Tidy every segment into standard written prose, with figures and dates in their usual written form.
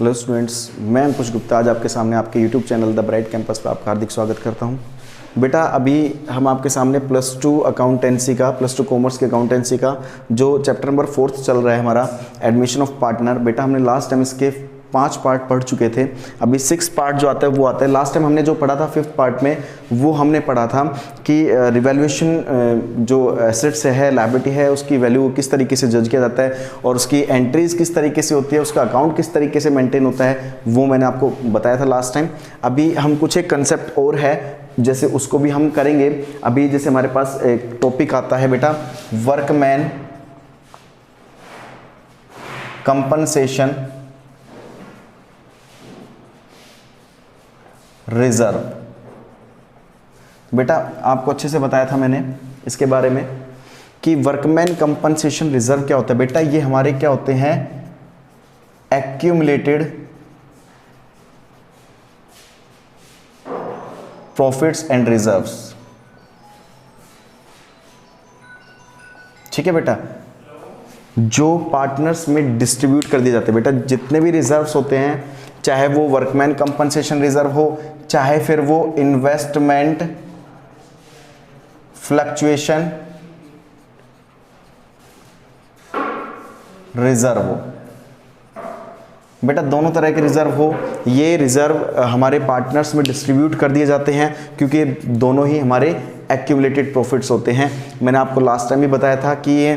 Hello students, मैं अंकुश गुप्ता आज आपके सामने आपके YouTube channel the bright campus पर आपका हार्दिक स्वागत करता हूं। बेटा अभी हम आपके सामने +2 अकाउंटेंसी का +2 कॉमर्स के अकाउंटेंसी का जो चैप्टर नंबर 4 चल रहा है हमारा एडमिशन ऑफ पार्टनर। बेटा हमने लास्ट टाइम इसके 5 पार्ट पढ़ चुके थे, अभी 6 पार्ट जो आता है वो आता है। लास्ट टाइम हमने जो पढ़ा था 5th पार्ट में वो हमने पढ़ा था कि रिवैल्यूएशन जो एसेट्स है, लायबिलिटी है, उसकी वैल्यू किस तरीके से जज किया जाता है और उसकी एंट्रीज किस तरीके से होती है, उसका अकाउंट किस तरीके से मेंटेन होता है, वो मैंने आपको बताया था लास्ट टाइम। अभी हम कुछ एक कंसेप्ट और है जैसे उसको भी हम करेंगे। अभी जैसे हमारे पास एक टॉपिक आता है बेटा वर्कमैन कंपनसेशन रिजर्व। बेटा आपको अच्छे से बताया था मैंने इसके बारे में कि वर्कमैन कंपनसेशन रिजर्व क्या होता है। बेटा ये हमारे क्या होते हैं, एक्यूमुलेटेड प्रॉफिट्स एंड रिजर्व्स। ठीक है बेटा, जो पार्टनर्स में डिस्ट्रीब्यूट कर दिए जाते हैं। बेटा जितने भी रिजर्व्स होते हैं, चाहे वो वर्कमैन कंपनसेशन रिजर्व हो, चाहे फिर वो इन्वेस्टमेंट फ्लक्चुएशन रिजर्व हो, बेटा दोनों तरह के रिजर्व हो, ये रिजर्व हमारे पार्टनर्स में डिस्ट्रीब्यूट कर दिए जाते हैं क्योंकि दोनों ही हमारे एक्यूमुलेटेड प्रॉफिट्स होते हैं। मैंने आपको लास्ट टाइम भी बताया था कि ये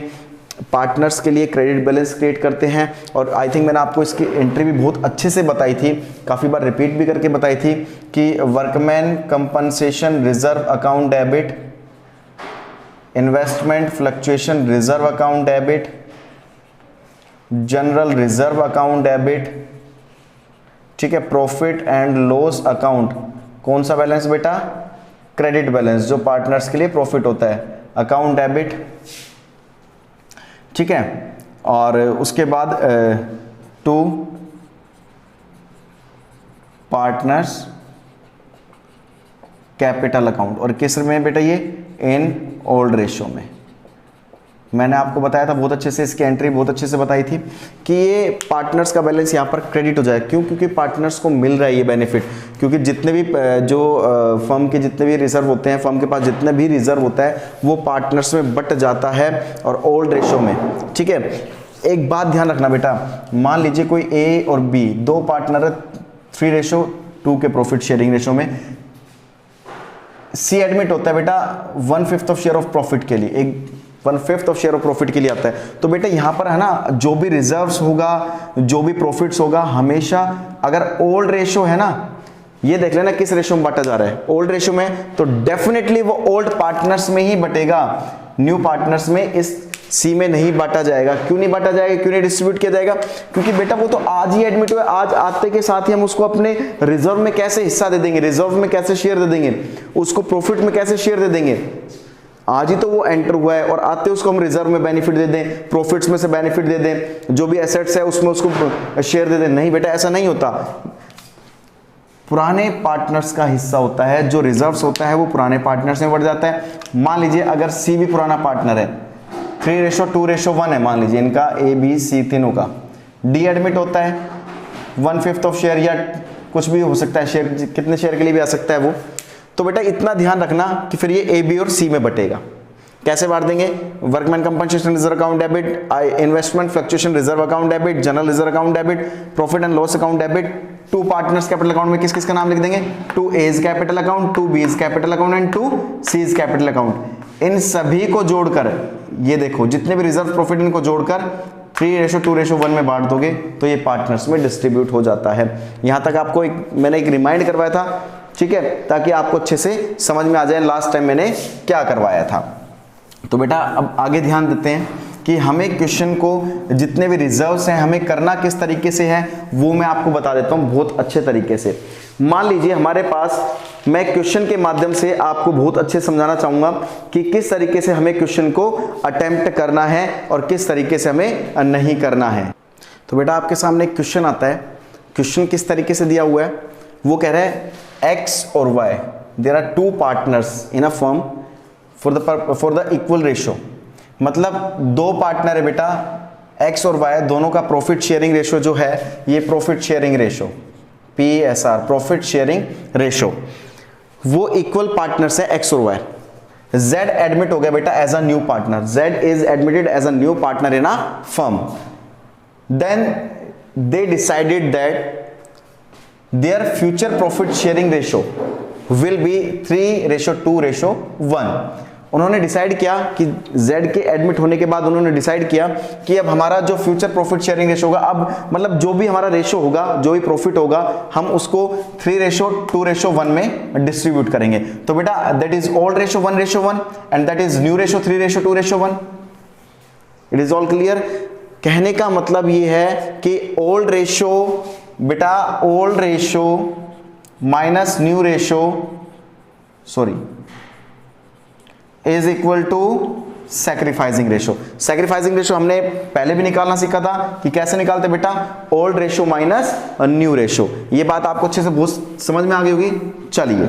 पार्टनर्स के लिए क्रेडिट बैलेंस क्रिएट करते हैं और आई थिंक मैंने आपको इसकी एंट्री भी बहुत अच्छे से बताई थी, काफ़ी बार रिपीट भी करके बताई थी कि workman compensation reserve account debit, investment fluctuation reserve account debit, general reserve account debit, ठीक है, प्रॉफिट एंड लॉस अकाउंट, कौन सा बैलेंस बेटा, क्रेडिट बैलेंस, जो पार्टनर्स के लिए प्रॉफिट होता है, अकाउंट डेबिट। ठीक है, और उसके बाद 2 पार्टनर्स कैपिटल अकाउंट, और किस में बेटा ये इन ओल्ड रेशियो में। मैंने आपको बताया था बहुत अच्छे से, इसकी एंट्री बहुत अच्छे से बताई थी कि ये पार्टनर्स का बैलेंस यहाँ पर क्रेडिट हो जाए। क्यों? क्योंकि पार्टनर्स को मिल रहा है ये बेनिफिट, क्योंकि जितने भी जो फर्म के जितने भी रिजर्व होते हैं, फर्म के पास जितने भी रिजर्व होता है वो पार्टनर्स में बट जाता है और ओल्ड रेशियो में। ठीक है, एक बात ध्यान रखना बेटा, मान लीजिए कोई ए और बी दो पार्टनर है 3:2 के प्रॉफिट शेयरिंग रेशियो में, सी एडमिट होता है बेटा 1/5 ऑफ शेयर ऑफ प्रॉफिट के लिए, एक 1/5 ऑफ शेयर ऑफ प्रॉफिट के लिए आता है। तो बेटा यहां पर है ना, जो भी रिजर्व्स होगा, जो भी प्रॉफिट्स होगा, हमेशा अगर ओल्ड रेशियो है ना, ये देख लेना किस रेशियो में बांटा जा रहा है, ओल्ड रेशियो में, तो डेफिनेटली वो ओल्ड पार्टनर्स में ही बटेगा, न्यू पार्टनर्स में इस सी में नहीं बांटा जाएगा। क्यों नहीं बांटा जाएगा, क्यों नहीं डिस्ट्रीब्यूट किया जाएगा? क्योंकि बेटा वो तो आज ही एडमिट हुआ, आज आते के साथ ही हम उसको अपने रिजर्व में कैसे हिस्सा दे देंगे, रिजर्व में कैसे शेयर दे देंगे, उसको प्रॉफिट में कैसे शेयर दे देंगे। आज ही तो वो एंटर हुआ है और आते उसको हम रिजर्व में बेनिफिट दे दें, प्रॉफिट्स में से बेनिफिट दे दें, जो भी एसेट्स है उसमें उसको शेयर दे दें। नहीं बेटा, ऐसा नहीं होता। पुराने पार्टनर्स का हिस्सा होता है, जो रिजर्व्स होता है वो पुराने पार्टनर्स में बढ़ जाता है। मान लीजिए अगर सी भी पुराना पार्टनर है, 3:2:1 है, मान लीजिए इनका ए बी सी तीनों का, डी एडमिट होता है 1/5 ऑफ शेयर या कुछ भी हो सकता है, शेयर कितने शेयर के लिए भी आ सकता है वो। तो बेटा इतना ध्यान रखना कि फिर ये ए बी और सी में बटेगा। कैसे बांट देंगे, workman compensation reserve account debit, investment fluctuation reserve account debit, general reserve account debit, profit and loss account debit. 2 partners capital account में किस किस का नाम लिख देंगे, 2 A's capital account, 2 B's capital account and 2 C's capital account. इन सभी को जोड़कर, ये देखो जितने भी रिजर्व प्रॉफिट इनको जोड़कर 3:2:1 में बांट दोगे तो ये पार्टनर्स में डिस्ट्रीब्यूट हो जाता है। यहां तक आपको मैंने एक रिमाइंड करवाया था, ठीक है, ताकि आपको अच्छे से समझ में आ जाए लास्ट टाइम मैंने क्या करवाया था। तो बेटा अब आगे ध्यान देते हैं कि हमें क्वेश्चन को जितने भी रिजर्व्स हैं हमें करना किस तरीके से है वो मैं आपको बता देता हूं बहुत अच्छे तरीके से। मान लीजिए हमारे पास, मैं क्वेश्चन के माध्यम से आपको बहुत अच्छे समझाना चाहूंगा कि किस तरीके से हमें क्वेश्चन को अटेम्प्ट करना है और किस तरीके से हमें नहीं करना है। तो बेटा आपके सामने एक क्वेश्चन आता है, क्वेश्चन किस तरीके से दिया हुआ है, वो कह रहा है एक्स और Y, there are 2 partners in a firm for the equal ratio. मतलब 2 पार्टनर है बेटा एक्स और वाई दोनों का प्रॉफिट शेयरिंग रेशो जो है, ये profit sharing ratio PSR, profit sharing ratio, वो इक्वल पार्टनर्स है एक्स और वाई। Z एडमिट हो गया बेटा as a new partner, Z is admitted as a new partner in a firm, then they decided that their future profit sharing ratio will be 3:2:1। उन्होंने decide किया कि Z के admit होने के बाद उन्होंने डिसाइड किया कि अब हमारा जो फ्यूचर प्रॉफिट शेयरिंग रेशो होगा, अब मतलब जो भी हमारा रेशो होगा, जो भी प्रॉफिट होगा, हम उसको 3:2:1 में डिस्ट्रीब्यूट करेंगे। तो बेटा that is old ratio 1:1 and that is new ratio 3:2:1। It is all clear. कहने का मतलब ये है कि ओल्ड रेशो बेटा, old ratio minus new ratio is equal to sacrificing ratio. Sacrificing ratio हमने पहले भी निकालना सीखा था कि कैसे निकालते बेटा, old ratio minus new ratio. ये बात आपको अच्छे से बहुत समझ में आ गई होगी। चलिए,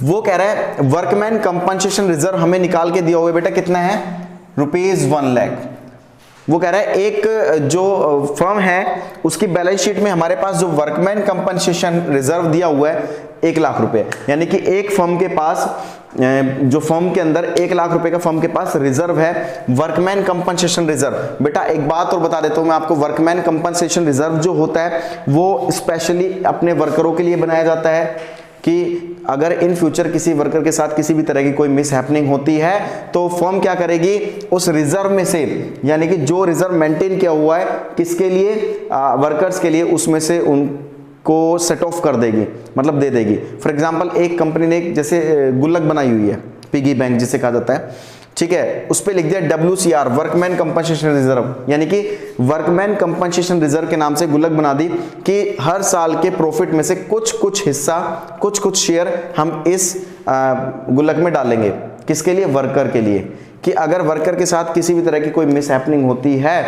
वो कह रहा है वर्कमैन कंपनसेशन रिजर्व हमें निकाल के दिया हुआ है बेटा, कितना है, ₹1 लाख। वो कह रहा है एक जो फर्म है उसकी बैलेंस शीट में हमारे पास जो वर्कमैन कंपनसेशन रिजर्व दिया हुआ है 1 लाख रुपए, यानी कि एक फर्म के पास, जो फर्म के अंदर 1 लाख रुपए का फर्म के पास रिजर्व है, वर्कमैन कंपनसेशन रिजर्व। बेटा एक बात और बता देता हूं मैं आपको, वर्कमैन कंपनसेशन रिजर्व जो होता है वो स्पेशली अपने वर्करों के लिए बनाया जाता है कि अगर इन फ्यूचर किसी वर्कर के साथ किसी भी तरह की कोई मिस हैपनिंग होती है तो फर्म क्या करेगी, उस रिजर्व में से, यानी कि जो रिजर्व मेंटेन किया हुआ है किसके लिए, वर्कर्स के लिए, उसमें से उनको सेट ऑफ कर देगी, मतलब दे देगी। फॉर एग्जांपल एक कंपनी ने जैसे गुल्लक बनाई हुई है, पिगी बैंक जिसे कहा जाता है, ठीक है, उस पे लिख दिया WCR, वर्कमैन कंपनसेशन रिजर्व, यानी कि वर्कमैन कंपनसेशन रिजर्व के नाम से गुल्लक बना दी कि हर साल के प्रॉफिट में से कुछ हिस्सा, कुछ शेयर हम इस गुल्लक में डालेंगे, किसके लिए, वर्कर के लिए, कि अगर वर्कर के साथ किसी भी तरह की कोई मिस हैपनिंग होती है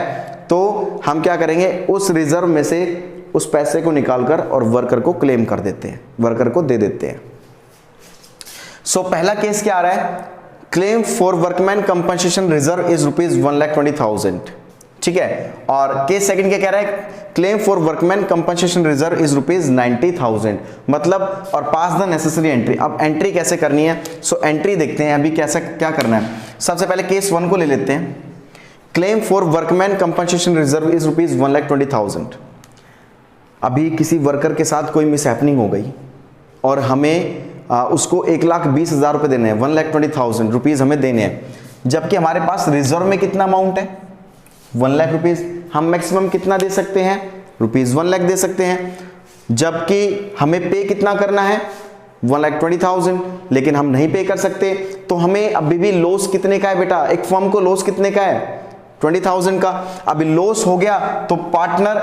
तो हम क्या करेंगे, उस रिजर्व में से उस पैसे को निकालकर और वर्कर को क्लेम कर देते हैं, वर्कर को दे देते हैं। सो पहला केस क्या आ रहा है, claim for workman compensation reserve is ₹1,20,000, ठीक है। और केस सेकंड क्या कह रहा है, claim for workman compensation reserve is ₹90,000, मतलब, और पास द नेसेसरी एंट्री। अब एंट्री कैसे करनी है, सो एंट्री देखते हैं अभी कैसे क्या करना है। सबसे पहले केस 1 को ले लेते हैं, claim for workman compensation reserve is ₹1,20,000। अभी किसी वर्कर के साथ कोई मिस हैपनिंग हो गई और हमें उसको 1,20,000 रुपए देने हैं, ₹1,20,000 हमें देने हैं, जबकि हमारे पास रिजर्व में कितना अमाउंट है, 1 लाख रुपीज। हम मैक्सिमम कितना दे सकते हैं, ₹1 लाख दे सकते हैं, जबकि हमें पे कितना करना है, 1,20,000, लेकिन हम नहीं पे कर सकते। तो हमें अभी भी लॉस कितने का है बेटा, एक फर्म को लॉस कितने का है, 20,000 का। अभी लॉस हो गया तो पार्टनर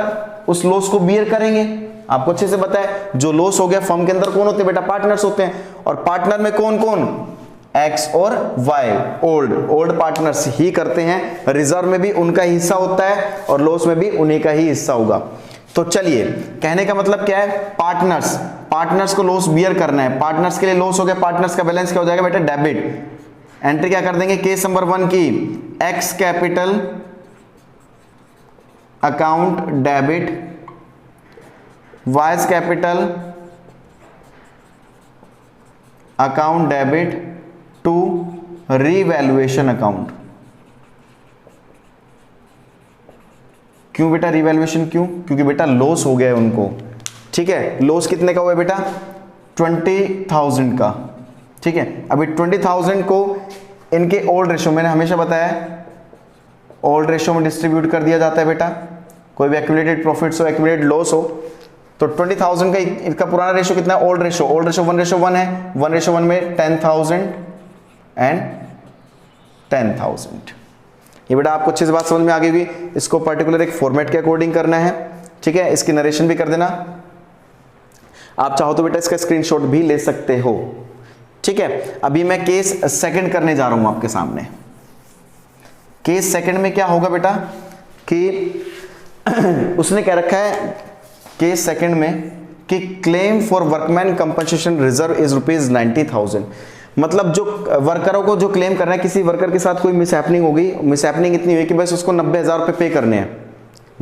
उस लॉस को बियर करेंगे। आपको अच्छे से पता है जो लॉस हो गया फर्म के अंदर कौन होते हैं बेटा, पार्टनर्स होते हैं। और पार्टनर में कौन कौन, एक्स और वाई, ओल्ड पार्टनर्स ही करते हैं। रिजर्व में भी उनका हिस्सा होता है और लॉस में भी उन्हीं का ही हिस्सा होगा। तो चलिए, कहने का मतलब क्या है, पार्टनर्स को लॉस बियर करना है। पार्टनर्स के लिए लॉस हो गया, पार्टनर्स का बैलेंस क्या हो जाएगा बेटा, डेबिट। एंट्री क्या कर देंगे, केस नंबर 1 की, X capital account debit, Y's capital account debit to revaluation account. क्यों बेटा रीवैल्यूएशन, क्यों, क्योंकि बेटा लॉस हो गया है उनको, ठीक है। लॉस कितने का हुआ है बेटा, 20,000 का, ठीक है। अभी 20,000 को इनके ओल्ड रेशो, मैंने हमेशा बताया ओल्ड रेशो में डिस्ट्रीब्यूट कर दिया जाता है बेटा। कोई भी एक्यूमुलेटेड प्रॉफिट्स हो, एक्यूमुलेटेड लॉस हो, तो 20,000 का इनका पुराना रेशो कितना है, ओल्ड रेशो 1:1 है, 1:1 में 10,000 एंड 10,000। ये बेटा आपको अच्छे से बात समझ में आ गई होगी। इसको पर्टिकुलर एक फॉर्मेट के अकॉर्डिंग करना है, ठीक है। इसकी नरेशन भी कर देना, आप चाहो तो बेटा इसका स्क्रीनशॉट भी ले सकते हो, ठीक है। अभी मैं केस सेकंड करने जा रहा हूं आपके सामने। केस सेकंड में क्या होगा बेटा कि उसने कह रखा है केस सेकंड में कि claim for workman compensation reserve is ₹90,000। मतलब जो वर्करों को जो क्लेम करना है, किसी वर्कर के साथ कोई मिसहैपनिंग होगी, मिसहैपनिंग इतनी हुई कि बस उसको 90,000 रुपये पे करने हैं,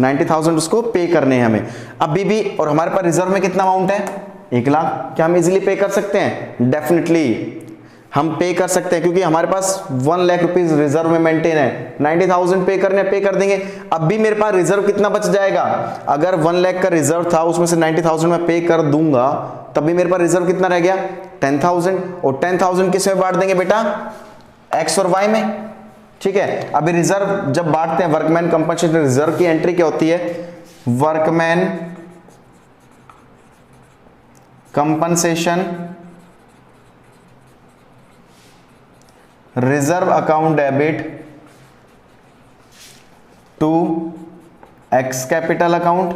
90,000 उसको पे करने हैं हमें अभी भी, और हमारे पास रिजर्व में कितना अमाउंट है 1 लाख, क्या हम इजीली पे कर सकते हैं? डेफिनेटली हम पे कर सकते हैं, क्योंकि हमारे पास 1 लाख रुपीज रिजर्व में मेंटेन है, 90,000 पे करने, पे कर देंगे। अब भी मेरे पास रिजर्व कितना बच जाएगा? अगर 1 लाख का रिजर्व था, उसमें से 90,000 मैं पे कर दूंगा, तब भी मेरे पास रिजर्व कितना रह गया? 10,000। और 10,000 किस में बांट देंगे बेटा? एक्स और वाई में, ठीक है। अभी रिजर्व जब बांटते हैं, वर्कमैन कंपनसेशन रिजर्व की एंट्री क्या होती है? Workman compensation reserve account debit to X capital account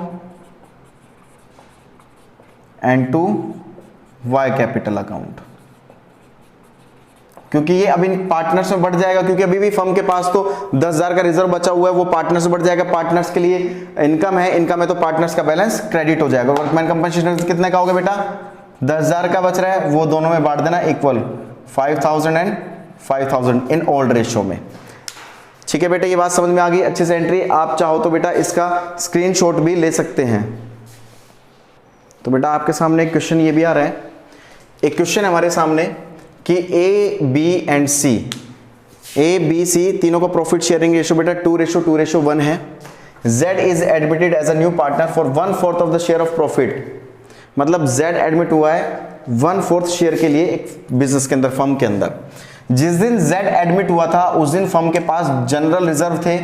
and to Y capital account. क्योंकि ये अभी पार्टनर्स में बढ़ जाएगा, क्योंकि अभी भी फर्म के पास तो 10,000 का रिजर्व बचा हुआ है, वो पार्टनर्स में बढ़ जाएगा। पार्टनर्स के लिए इनकम है, इनकम है तो पार्टनर्स का बैलेंस क्रेडिट हो जाएगा। वर्कमैन कंपनसेशन कितने का होगा बेटा? 10,000 का बच रहा है, वो दोनों में बांट देना equal, 5,000 and 5,000 in old ratio में। ठीक है बेटा, ये बात समझ में आ गई अच्छे से एंट्री। आप चाहो तो बेटा इसका स्क्रीनशॉट भी ले सकते हैं। तो बेटा आपके सामने एक क्वेश्चन ये भी आ रहा है, एक क्वेश्चन है हमारे सामने कि A B and C, A B C तीनों का प्रॉफिट शेयरिंग रेशियो बेटा 2:1 है। Z is admitted as a new partner for 1/4 of the share of profit. मतलब Z एडमिट हुआ है 1/4 शेयर के लिए एक बिजनेस के अंदर, फर्म के अंदर। जिस दिन Z एडमिट हुआ था उस दिन फर्म के पास जनरल रिजर्व थे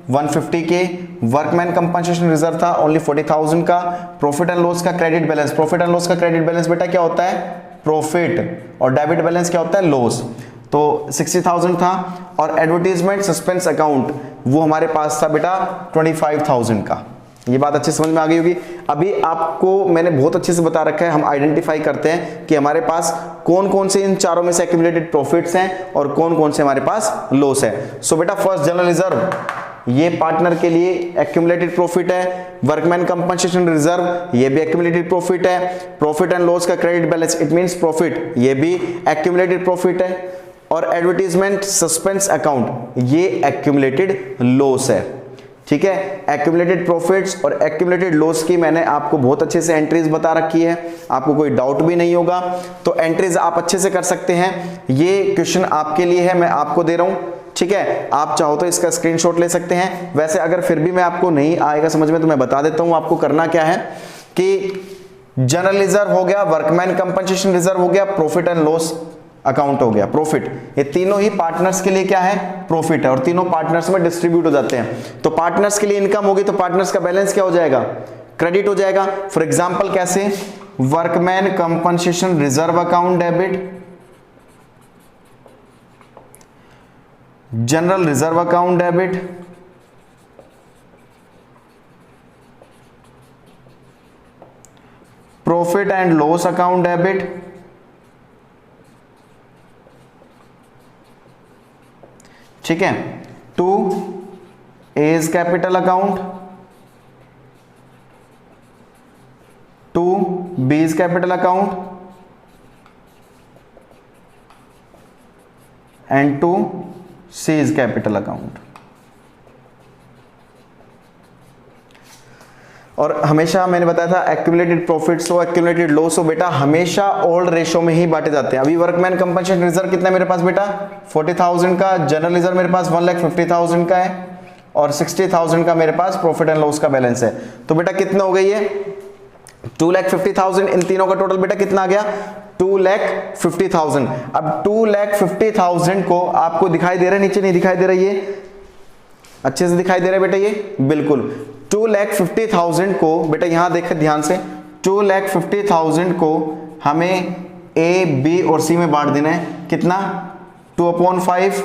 150 के, वर्कमैन कंपनसेशन रिजर्व था ओनली 40,000 का, प्रॉफिट एंड लॉस का credit balance, profit and loss का क्रेडिट बैलेंस बेटा क्या होता है? प्रॉफिट, और डेबिट बैलेंस क्या होता है? लॉस। तो 60,000 था, और एडवर्टीजमेंट सस्पेंस अकाउंट वो हमारे पास था बेटा 25,000 का। ये बात अच्छे समझ में आ गई होगी। अभी आपको मैंने बहुत अच्छे से बता रखा है, हम आइडेंटिफाई करते हैं कि हमारे पास कौन कौन से इन चारों में से एक्यूमुलेटेड प्रॉफिट्स हैं और कौन कौन से हमारे पास लॉस है। सो बेटा फर्स्ट जनरल रिजर्व, ये पार्टनर के लिए एक्यूमुलेटेड प्रॉफिट है। वर्कमैन कंपनसेशन रिजर्व, ये भी एक्यूमुलेटेड प्रॉफिट है। प्रॉफिट एंड लॉस का credit balance, it means profit, ये भी एक्यूमुलेटेड प्रॉफिट है। और एडवर्टीजमेंट सस्पेंस अकाउंट, ये एक्यूमुलेटेड लॉस है। ठीक है, एक्यूमुलेटेड प्रॉफिट्स और एक्यूमुलेटेड लॉस की मैंने आपको बहुत अच्छे से एंट्रीज बता रखी है, आपको कोई डाउट भी नहीं होगा। तो एंट्रीज आप अच्छे से कर सकते हैं। ये क्वेश्चन आपके लिए है, मैं आपको दे रहा हूं। ठीक है, आप चाहो तो इसका स्क्रीनशॉट ले सकते हैं। वैसे अगर फिर भी मैं आपको नहीं आएगा समझ में तो मैं बता देता हूं आपको करना क्या है कि जनरल रिजर्व हो गया, वर्कमैन कंपनसेशन रिजर्व हो गया, प्रॉफिट एंड लॉस अकाउंट हो गया, प्रॉफिट, ये तीनों ही पार्टनर्स के लिए क्या है? प्रॉफिट है, और तीनों पार्टनर्स में डिस्ट्रीब्यूट हो जाते हैं। तो पार्टनर्स के लिए इनकम होगी तो पार्टनर्स का बैलेंस क्या हो जाएगा? क्रेडिट हो जाएगा। फॉर एग्जांपल कैसे? Workman compensation reserve account debit, general reserve account debit, profit and loss account debit, ठीक है, to A's capital account, to B's capital account and to C's capital account. और हमेशा मैंने बताया था एक्यूमुलेटेड प्रॉफिट्स हो, accumulated loss हो बेटा, हमेशा ओल्ड रेशो में ही बांटे जाते हैं। अभी वर्कमैन कंपनसेशन रिजर्व कितना मेरे पास बेटा? 40,000 का, जनरल रिजर्व मेरे पास 1,50,000 का है, और 60,000 का मेरे पास प्रॉफिट एंड लॉस का बैलेंस है। तो बेटा कितना हो गई है? 2,50,000। इन तीनों का टोटल बेटा कितना आ गया? 2,50,000। अब 2,50,000 को आपको दिखाई दे रहा है, नीचे नहीं दिखाई दे रहा, ये अच्छे से दिखाई दे रहा है बेटा, ये बिल्कुल 2,50,000 को बेटा यहां देखे ध्यान से, 2,50,000 को हमें ए, बी और सी में बांट देना है। कितना? 2/5,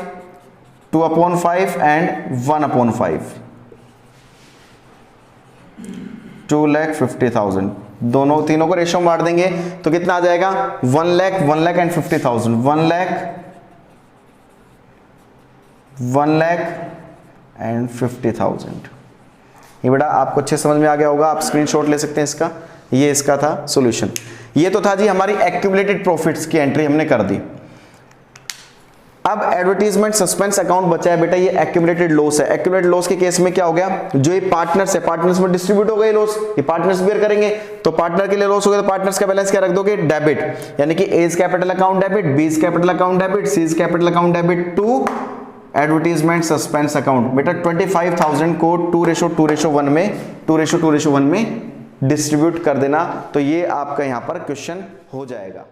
2/5 एंड 1/5। 2,50,000 दोनों तीनों को रेशो में बांट देंगे तो कितना आ जाएगा? 1 लाख, 1 लाख एंड 50,000, 1 लाख एंड 50,000। ये बेटा आपको अच्छे समझ में आ गया होगा, आप स्क्रीनशॉट ले सकते हैं इसका। ये इसका था सॉल्यूशन। ये तो था जी हमारी एक्यूमुलेटेड प्रॉफिट्स की एंट्री हमने कर दी। अब एडवर्टीजमेंट सस्पेंस अकाउंट बचा है बेटा, ये एक्यूमुलेटेड लॉस है। एक्यूमुलेटेड लॉस के केस में क्या हो गया, जो ये पार्टनर्स है, पार्टनर्स में डिस्ट्रीब्यूट हो गए लॉस, ये पार्टनर्स बेयर करेंगे, तो पार्टनर के लिए लॉस हो गया तो पार्टनर्स का बैलेंस क्या रख दोगे, डेबिट, यानी कि A is capital account debit, B is capital account debit, C is capital account debit to advertisement suspense account. बेटा 25,000 को 2:1 में 2:1 में डिस्ट्रीब्यूट कर देना, तो ये आपका यहां पर क्वेश्चन हो जाएगा।